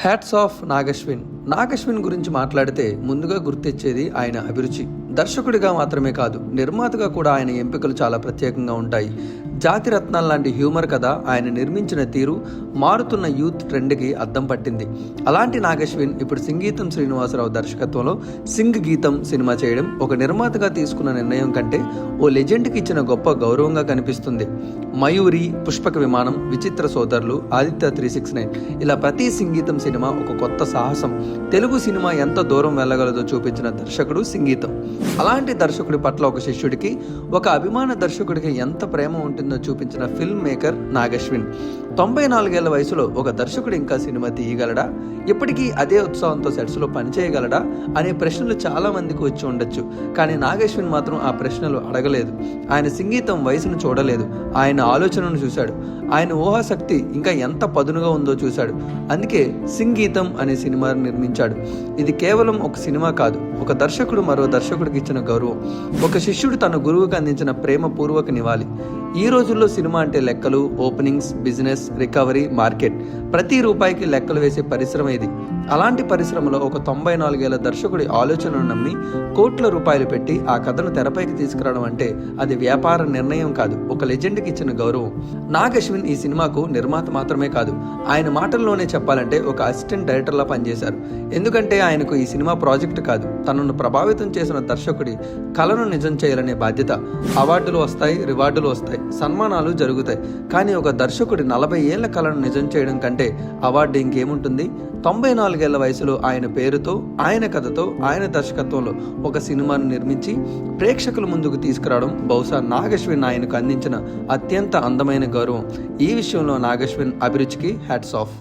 Hats off Nag Ashwin. Nag Ashwin గురించి మాట్లాడితే ముందుగా గుర్తొచ్చేది ఆయన అభిరుచి. దర్శకుడిగా మాత్రమే కాదు, నిర్మాతగా కూడా ఆయన ఎంపికలు చాలా ప్రత్యేకంగా ఉంటాయి. జాతి రత్నాల లాంటి హ్యూమర్ కథ ఆయన నిర్మించిన తీరు మారుతున్న యూత్ ట్రెండ్కి అద్దం పట్టింది. అలాంటి నాగశ్విన్ ఇప్పుడు సింగీతం శ్రీనివాసరావు దర్శకత్వంలో సింగ్ గీతం సినిమా చేయడం ఒక నిర్మాతగా తీసుకున్న నిర్ణయం కంటే ఓ లెజెండ్కి ఇచ్చిన గొప్ప గౌరవంగా కనిపిస్తుంది. మయూరి, పుష్పక విమానం, విచిత్ర సోదరులు, ఆదిత్య 369 ఇలా ప్రతి సింగీతం సినిమా ఒక కొత్త సాహసం. తెలుగు సినిమా ఎంత దూరం వెళ్ళగలదో చూపించిన దర్శకుడు సింగీతం. అలాంటి దర్శకుడి పట్ల ఒక శిష్యుడికి, ఒక అభిమాన దర్శకుడికి ఎంత ప్రేమ ఉంటుందో చూపించిన ఫిల్మ్ మేకర్ నాగశ్విన్. 94 ఏళ్ల వయసులో ఒక దర్శకుడు ఇంకా సినిమా తీయగలడా, ఇప్పటికీ అదే ఉత్సాహంతో సెట్స్లో పనిచేయగలడా అనే ప్రశ్నలు చాలా మందికి వచ్చి ఉండొచ్చు. కానీ నాగశ్విన్ మాత్రం ఆ ప్రశ్నలు అడగలేదు. ఆయన సంగీతం వయసును చూడలేదు, ఆయన ఆలోచనను చూశాడు. ఆయన ఊహాశక్తి ఇంకా ఎంత పదునుగా ఉందో చూశాడు. అందుకే సంగీతం అనే సినిమాను నిర్మించాడు. ఇది కేవలం ఒక సినిమా కాదు, ఒక దర్శకుడు మరో దర్శకుడికి ఇచ్చిన గౌరవం, ఒక శిష్యుడు తన గురువుకు అందించిన ప్రేమపూర్వక నివాళి. ఈ రోజుల్లో సినిమా అంటే లెక్కలు, ఓపెనింగ్స్, బిజినెస్, రికవరీ, మార్కెట్, ప్రతి రూపాయికి లెక్కలు వేసే పరిశ్రమ ఇది. అలాంటి పరిశ్రమలో ఒక 94 ఏళ్ల దర్శకుడి ఆలోచనను నమ్మి కోట్ల రూపాయలు పెట్టి ఆ కథను తెరపైకి తీసుకురావడం అంటే అది వ్యాపార నిర్ణయం కాదు, ఒక లెజెండ్కి ఇచ్చిన గౌరవం. నాగశ్విన్ ఈ సినిమాకు నిర్మాత మాత్రమే కాదు, ఆయన మాటల్లోనే చెప్పాలంటే ఒక అసిస్టెంట్ డైరెక్టర్లా పనిచేశారు. ఎందుకంటే ఆయనకు ఈ సినిమా ప్రాజెక్టు కాదు, తనను ప్రభావితం చేసిన దర్శకుడి కళను నిజం చేయాలనే బాధ్యత. అవార్డులు వస్తాయి, రివార్డులు వస్తాయి, సన్మానాలు జరుగుతాయి, కానీ ఒక దర్శకుడి 40 ఏళ్ల కళను నిజం చేయడం కంటే అవార్డు ఇంకేముంటుంది? 94 ఏళ్ల వయసులో ఆయన పేరుతో, ఆయన కథతో, ఆయన దర్శకత్వంలో ఒక సినిమాను నిర్మించి ప్రేక్షకుల ముందుకు తీసుకురావడం బహుశా నాగశ్విన్ ఆయనకు అందించిన అత్యంత అందమైన గౌరవం. ఈ విషయంలో నాగశ్విన్ అభిరుచికి హ్యాట్స్ ఆఫ్.